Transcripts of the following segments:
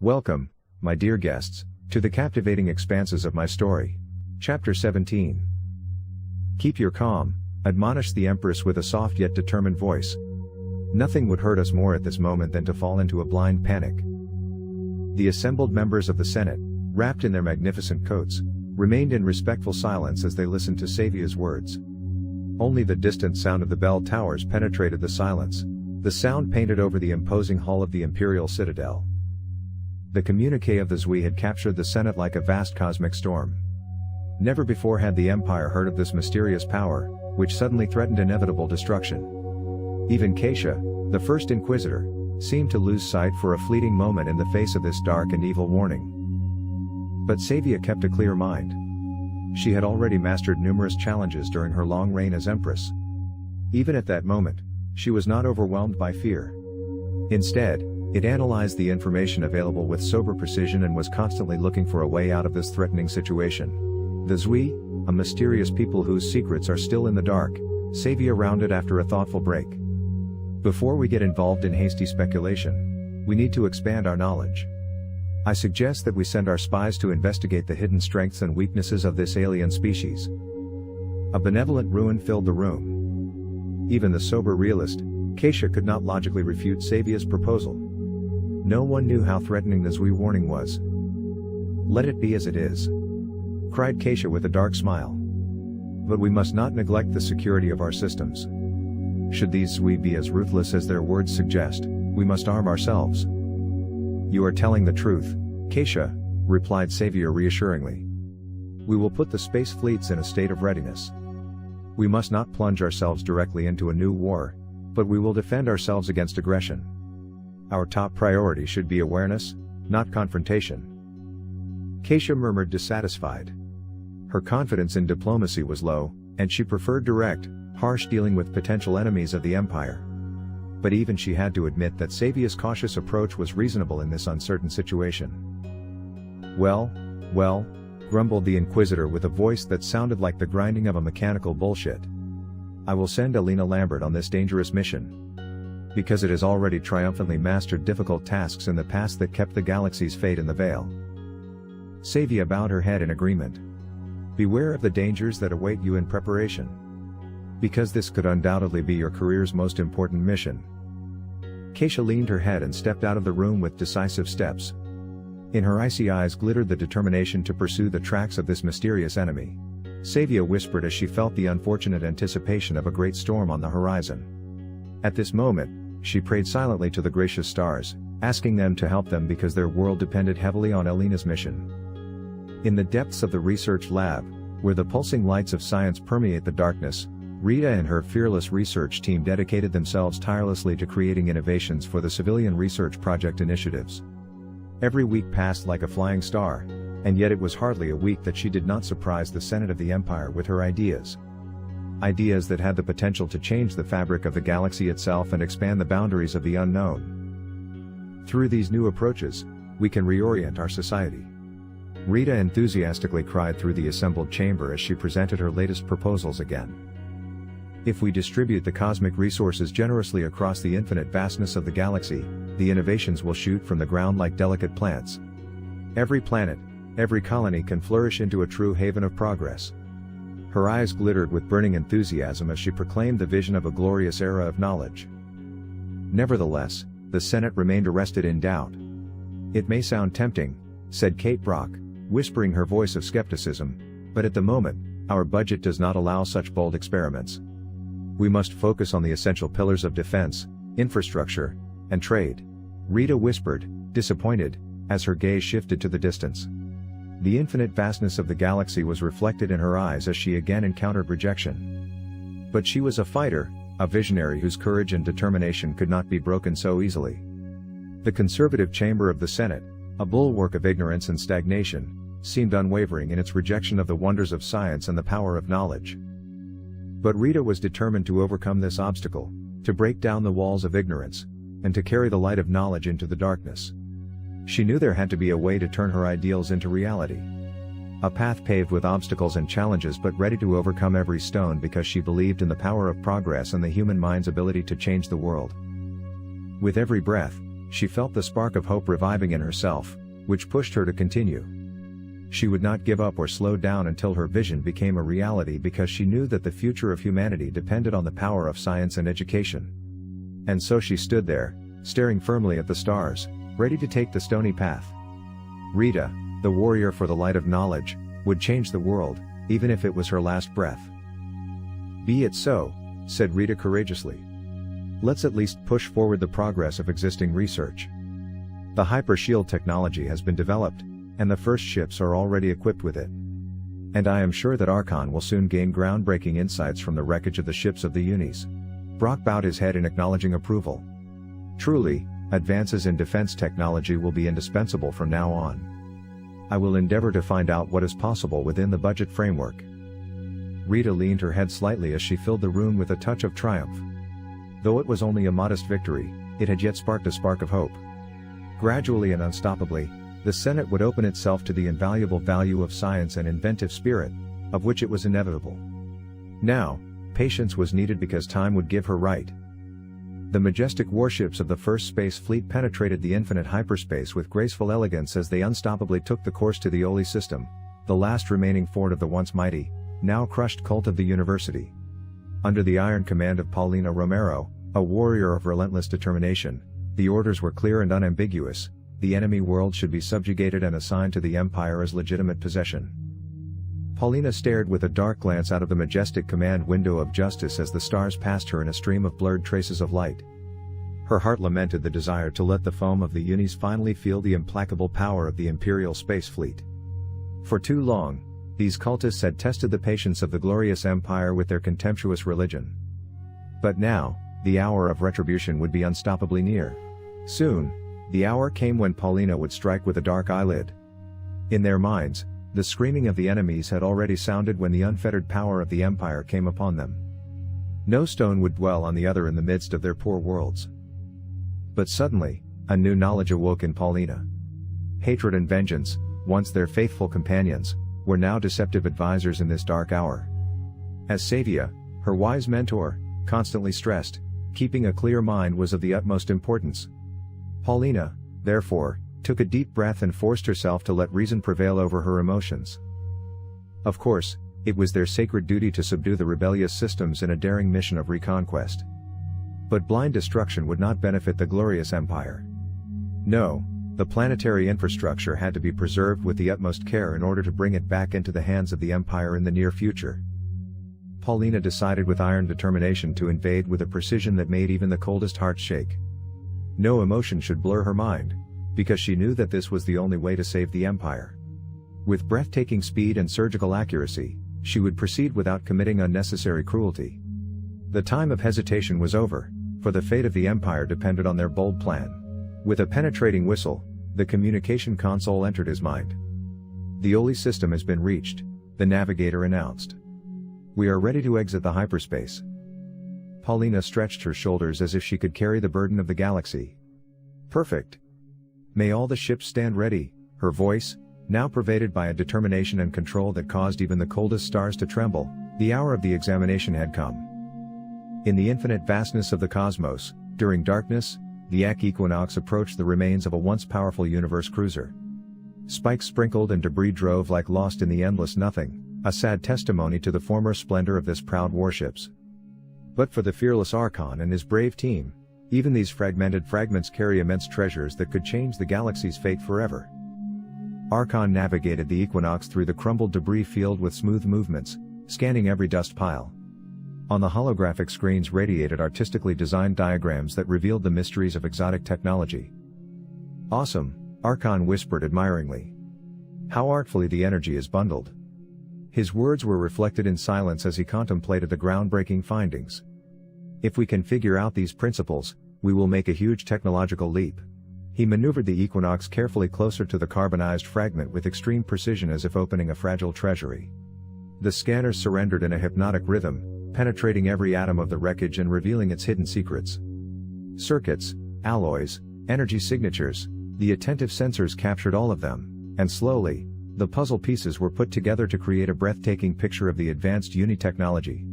Welcome, my dear guests, to the captivating expanses of my story. Chapter 17. Keep your calm, admonished the Empress with a soft yet determined voice. Nothing would hurt us more at this moment than to fall into a blind panic. The assembled members of the Senate, wrapped in their magnificent coats, remained in respectful silence as they listened to Savia's words. Only the distant sound of the bell towers penetrated the silence, the sound painted over the imposing hull of the imperial citadel. The communique of the Zui had captured the Senate like a vast cosmic storm. Never before had the Empire heard of this mysterious power, which suddenly threatened inevitable destruction. Even Kasach, the first Inquisitor, seemed to lose sight for a fleeting moment in the face of this dark and evil warning. But Savia kept a clear mind. She had already mastered numerous challenges during her long reign as Empress. Even at that moment, she was not overwhelmed by fear. Instead, it analyzed the information available with sober precision and was constantly looking for a way out of this threatening situation. The Zui, a mysterious people whose secrets are still in the dark, Savia rounded after a thoughtful break. Before we get involved in hasty speculation, we need to expand our knowledge. I suggest that we send our spies to investigate the hidden strengths and weaknesses of this alien species. A benevolent ruin filled the room. Even the sober realist, Kasach, could not logically refute Savia's proposal. No one knew how threatening the Zui warning was. "Let it be as it is," cried Kasach with a dark smile. "But we must not neglect the security of our systems. Should these Zui be as ruthless as their words suggest, we must arm ourselves." "You are telling the truth, Kasach," replied Savia reassuringly. "We will put the space fleets in a state of readiness. We must not plunge ourselves directly into a new war, but we will defend ourselves against aggression. Our top priority should be awareness, not confrontation." Kasach murmured dissatisfied. Her confidence in diplomacy was low, and she preferred direct, harsh dealing with potential enemies of the Empire. But even she had to admit that Savia's cautious approach was reasonable in this uncertain situation. Well, grumbled the Inquisitor with a voice that sounded like the grinding of a mechanical bullshit. "I will send Elena Lambert on this dangerous mission. Because it has already triumphantly mastered difficult tasks in the past that kept the galaxy's fate in the veil." Savia bowed her head in agreement. "Beware of the dangers that await you in preparation. Because this could undoubtedly be your career's most important mission." Kasach leaned her head and stepped out of the room with decisive steps. In her icy eyes glittered the determination to pursue the tracks of this mysterious enemy. Savia whispered as she felt the unfortunate anticipation of a great storm on the horizon. At this moment, she prayed silently to the gracious stars, asking them to help them because their world depended heavily on Elena's mission. In the depths of the research lab, where the pulsing lights of science permeate the darkness, Rita and her fearless research team dedicated themselves tirelessly to creating innovations for the civilian research project initiatives. Every week passed like a flying star, and yet it was hardly a week that she did not surprise the Senate of the Empire with her ideas. Ideas that had the potential to change the fabric of the galaxy itself and expand the boundaries of the unknown. "Through these new approaches, we can reorient our society," Rita enthusiastically cried through the assembled chamber as she presented her latest proposals again. "If we distribute the cosmic resources generously across the infinite vastness of the galaxy, the innovations will shoot from the ground like delicate plants. Every planet, every colony can flourish into a true haven of progress." Her eyes glittered with burning enthusiasm as she proclaimed the vision of a glorious era of knowledge. Nevertheless, the Senate remained arrested in doubt. "It may sound tempting," said Kate Brock, whispering her voice of skepticism, "but at the moment, our budget does not allow such bold experiments. We must focus on the essential pillars of defense, infrastructure, and trade," Rita whispered, disappointed, as her gaze shifted to the distance. The infinite vastness of the galaxy was reflected in her eyes as she again encountered rejection. But she was a fighter, a visionary whose courage and determination could not be broken so easily. The conservative chamber of the Senate, a bulwark of ignorance and stagnation, seemed unwavering in its rejection of the wonders of science and the power of knowledge. But Rita was determined to overcome this obstacle, to break down the walls of ignorance, and to carry the light of knowledge into the darkness. She knew there had to be a way to turn her ideals into reality. A path paved with obstacles and challenges but ready to overcome every stone because she believed in the power of progress and the human mind's ability to change the world. With every breath, she felt the spark of hope reviving in herself, which pushed her to continue. She would not give up or slow down until her vision became a reality, because she knew that the future of humanity depended on the power of science and education. And so she stood there, staring firmly at the stars, ready to take the stony path. Rita, the warrior for the light of knowledge, would change the world, even if it was her last breath. "Be it so," said Rita courageously. "Let's at least push forward the progress of existing research. The hyper-shield technology has been developed, and the first ships are already equipped with it. And I am sure that Archon will soon gain groundbreaking insights from the wreckage of the ships of the Unis." Brock bowed his head in acknowledging approval. "Truly, advances in defense technology will be indispensable from now on. I will endeavor to find out what is possible within the budget framework." Rita leaned her head slightly as she filled the room with a touch of triumph. Though it was only a modest victory, it had yet sparked a spark of hope. Gradually and unstoppably, the Senate would open itself to the invaluable value of science and inventive spirit, of which it was inevitable. Now, patience was needed, because time would give her right. The majestic warships of the First Space Fleet penetrated the infinite hyperspace with graceful elegance as they unstoppably took the course to the Oli system, the last remaining fort of the once mighty, now crushed cult of the University. Under the iron command of Paulina Romero, a warrior of relentless determination, the orders were clear and unambiguous: the enemy world should be subjugated and assigned to the Empire as legitimate possession. Paulina stared with a dark glance out of the majestic command window of justice as the stars passed her in a stream of blurred traces of light. Her heart lamented the desire to let the foam of the Unis finally feel the implacable power of the Imperial Space Fleet. For too long, these cultists had tested the patience of the glorious Empire with their contemptuous religion. But now, the hour of retribution would be unstoppably near. Soon, the hour came when Paulina would strike with a dark eyelid. In their minds, the screaming of the enemies had already sounded when the unfettered power of the Empire came upon them. No stone would dwell on the other in the midst of their poor worlds. But suddenly, a new knowledge awoke in Paulina. Hatred and vengeance, once their faithful companions, were now deceptive advisors in this dark hour. As Savia, her wise mentor, constantly stressed, keeping a clear mind was of the utmost importance. Paulina, therefore, took a deep breath and forced herself to let reason prevail over her emotions. Of course, it was their sacred duty to subdue the rebellious systems in a daring mission of reconquest. But blind destruction would not benefit the glorious Empire. No, the planetary infrastructure had to be preserved with the utmost care in order to bring it back into the hands of the Empire in the near future. Paulina decided with iron determination to invade with a precision that made even the coldest heart shake. No emotion should blur her mind, because she knew that this was the only way to save the Empire. With breathtaking speed and surgical accuracy, she would proceed without committing unnecessary cruelty. The time of hesitation was over, for the fate of the Empire depended on their bold plan. With a penetrating whistle, the communication console entered his mind. "The Oli system has been reached," the navigator announced. "We are ready to exit the hyperspace." Paulina stretched her shoulders as if she could carry the burden of the galaxy. "Perfect. May all the ships stand ready," her voice, now pervaded by a determination and control that caused even the coldest stars to tremble. The hour of the examination had come. In the infinite vastness of the cosmos, during darkness, the Ak equinox approached the remains of a once powerful universe cruiser. Spikes sprinkled and debris drove like lost in the endless nothing, a sad testimony to the former splendor of this proud warships. But for the fearless Archon and his brave team, even these fragmented fragments carry immense treasures that could change the galaxy's fate forever. Archon navigated the equinox through the crumbled debris field with smooth movements, scanning every dust pile. On the holographic screens radiated artistically designed diagrams that revealed the mysteries of exotic technology. "Awesome," Archon whispered admiringly. "How artfully the energy is bundled." His words were reflected in silence as he contemplated the groundbreaking findings. "If we can figure out these principles, we will make a huge technological leap." He maneuvered the equinox carefully closer to the carbonized fragment with extreme precision, as if opening a fragile treasury. The scanners surrendered in a hypnotic rhythm, penetrating every atom of the wreckage and revealing its hidden secrets. Circuits, alloys, energy signatures, the attentive sensors captured all of them, and slowly, the puzzle pieces were put together to create a breathtaking picture of the advanced Uni technology.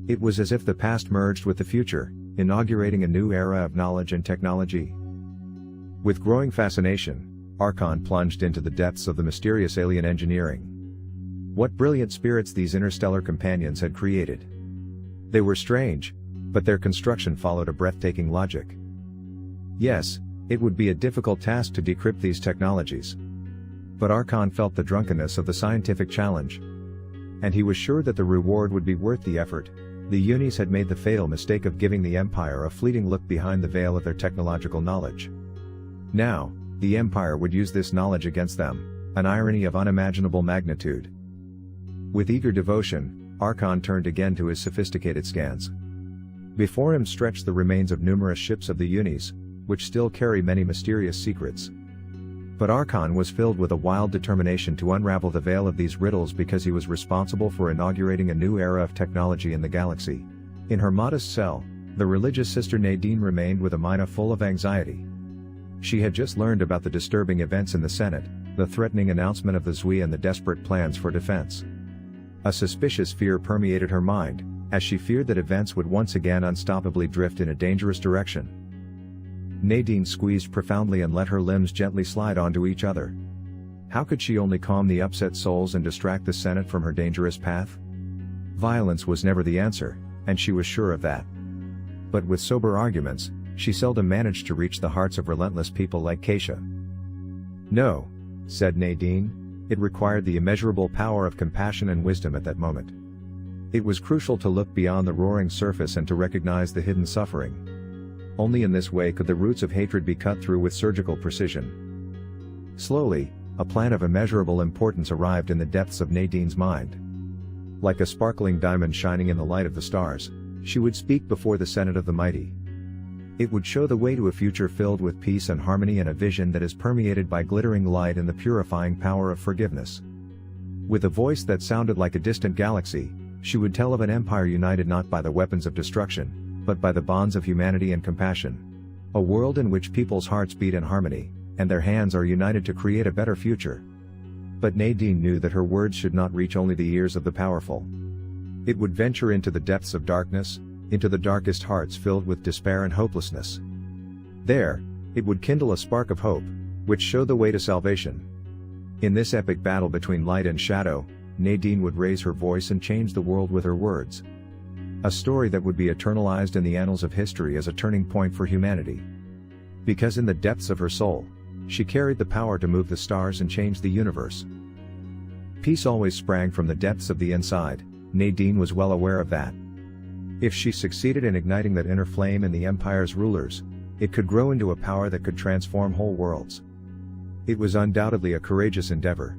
It was as if the past merged with the future, inaugurating a new era of knowledge and technology. With growing fascination, Archon plunged into the depths of the mysterious alien engineering. What brilliant spirits these interstellar companions had created. They were strange, but their construction followed a breathtaking logic. Yes, it would be a difficult task to decrypt these technologies. But Archon felt the drunkenness of the scientific challenge. And he was sure that the reward would be worth the effort. The Unis had made the fatal mistake of giving the Empire a fleeting look behind the veil of their technological knowledge. Now, the Empire would use this knowledge against them, an irony of unimaginable magnitude. With eager devotion, Archon turned again to his sophisticated scans. Before him stretched the remains of numerous ships of the Unis, which still carry many mysterious secrets. But Archon was filled with a wild determination to unravel the veil of these riddles because he was responsible for inaugurating a new era of technology in the galaxy. In her modest cell, the religious sister Nadine remained with a mind full of anxiety. She had just learned about the disturbing events in the Senate, the threatening announcement of the Zui and the desperate plans for defense. A suspicious fear permeated her mind, as she feared that events would once again unstoppably drift in a dangerous direction. Nadine squeezed profoundly and let her limbs gently slide onto each other. How could she only calm the upset souls and distract the Senate from her dangerous path? Violence was never the answer, and she was sure of that. But with sober arguments, she seldom managed to reach the hearts of relentless people like Kasach. No, said Nadine, it required the immeasurable power of compassion and wisdom at that moment. It was crucial to look beyond the roaring surface and to recognize the hidden suffering. Only in this way could the roots of hatred be cut through with surgical precision. Slowly, a plan of immeasurable importance arrived in the depths of Nadine's mind. Like a sparkling diamond shining in the light of the stars, she would speak before the Senate of the mighty. It would show the way to a future filled with peace and harmony and a vision that is permeated by glittering light and the purifying power of forgiveness. With a voice that sounded like a distant galaxy, she would tell of an empire united not by the weapons of destruction, but by the bonds of humanity and compassion. A world in which people's hearts beat in harmony, and their hands are united to create a better future. But Nadine knew that her words should not reach only the ears of the powerful. It would venture into the depths of darkness, into the darkest hearts filled with despair and hopelessness. There, it would kindle a spark of hope, which showed the way to salvation. In this epic battle between light and shadow, Nadine would raise her voice and change the world with her words. A story that would be eternalized in the annals of history as a turning point for humanity. Because in the depths of her soul, she carried the power to move the stars and change the universe. Peace always sprang from the depths of the inside, Nadine was well aware of that. If she succeeded in igniting that inner flame in the Empire's rulers, it could grow into a power that could transform whole worlds. It was undoubtedly a courageous endeavor.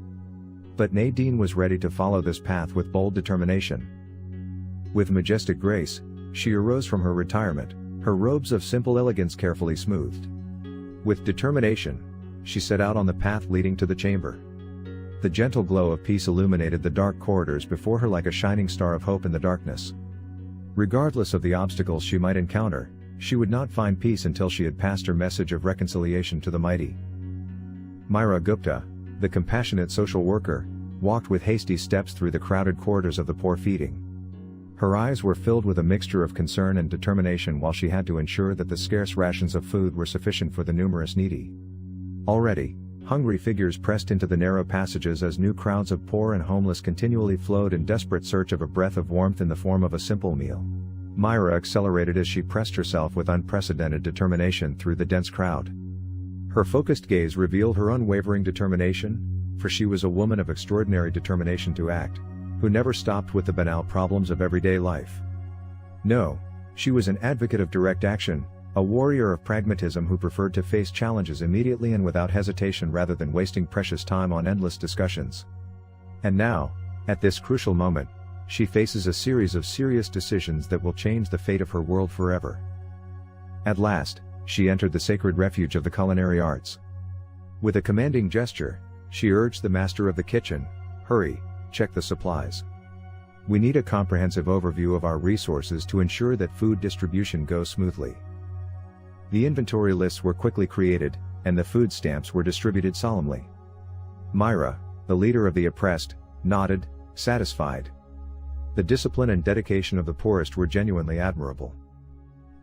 But Nadine was ready to follow this path with bold determination. With majestic grace, she arose from her retirement, her robes of simple elegance carefully smoothed. With determination, she set out on the path leading to the chamber. The gentle glow of peace illuminated the dark corridors before her like a shining star of hope in the darkness. Regardless of the obstacles she might encounter, she would not find peace until she had passed her message of reconciliation to the mighty. Myra Gupta, the compassionate social worker, walked with hasty steps through the crowded corridors of the poor feeding. Her eyes were filled with a mixture of concern and determination while she had to ensure that the scarce rations of food were sufficient for the numerous needy. Already, hungry figures pressed into the narrow passages as new crowds of poor and homeless continually flowed in desperate search of a breath of warmth in the form of a simple meal. Myra accelerated as she pressed herself with unprecedented determination through the dense crowd. Her focused gaze revealed her unwavering determination, for she was a woman of extraordinary determination to act, who never stopped with the banal problems of everyday life. No, she was an advocate of direct action, a warrior of pragmatism who preferred to face challenges immediately and without hesitation rather than wasting precious time on endless discussions. And now, at this crucial moment, she faces a series of serious decisions that will change the fate of her world forever. At last, she entered the sacred refuge of the culinary arts. With a commanding gesture, she urged the master of the kitchen, "Hurry, check the supplies. We need a comprehensive overview of our resources to ensure that food distribution goes smoothly." The inventory lists were quickly created, and the food stamps were distributed solemnly. Myra, the leader of the oppressed, nodded, satisfied. The discipline and dedication of the poorest were genuinely admirable.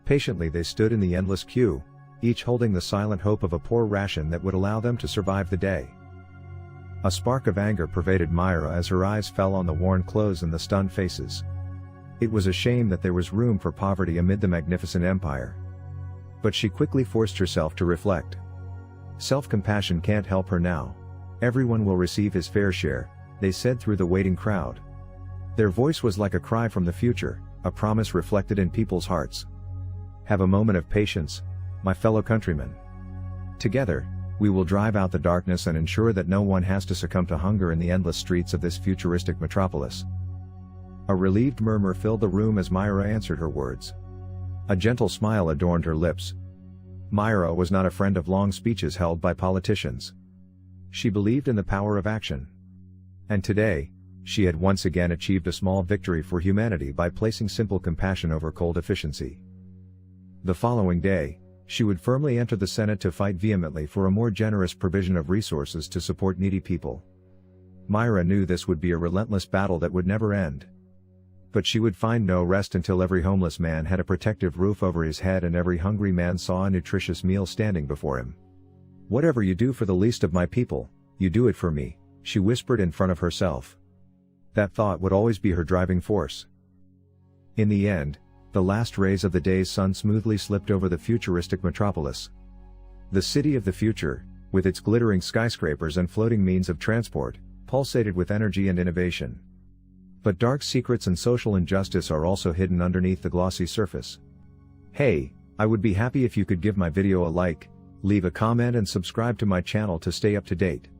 Patiently they stood in the endless queue, each holding the silent hope of a poor ration that would allow them to survive the day. A spark of anger pervaded Myra as her eyes fell on the worn clothes and the stunned faces. It was a shame that there was room for poverty amid the magnificent empire. But she quickly forced herself to reflect. Self-compassion can't help her now. Everyone will receive his fair share, they said through the waiting crowd. Their voice was like a cry from the future, a promise reflected in people's hearts. Have a moment of patience, my fellow countrymen. Together, we will drive out the darkness and ensure that no one has to succumb to hunger in the endless streets of this futuristic metropolis. A relieved murmur filled the room as Myra answered her words. A gentle smile adorned her lips. Myra was not a friend of long speeches held by politicians. She believed in the power of action. And today, she had once again achieved a small victory for humanity by placing simple compassion over cold efficiency. The following day, she would firmly enter the Senate to fight vehemently for a more generous provision of resources to support needy people. Myra knew this would be a relentless battle that would never end. But she would find no rest until every homeless man had a protective roof over his head and every hungry man saw a nutritious meal standing before him. Whatever you do for the least of my people, you do it for me, she whispered in front of herself. That thought would always be her driving force. In the end, the last rays of the day's sun smoothly slipped over the futuristic metropolis. The city of the future, with its glittering skyscrapers and floating means of transport, pulsated with energy and innovation. But dark secrets and social injustice are also hidden underneath the glossy surface. Hey, I would be happy if you could give my video a like, leave a comment and subscribe to my channel to stay up to date.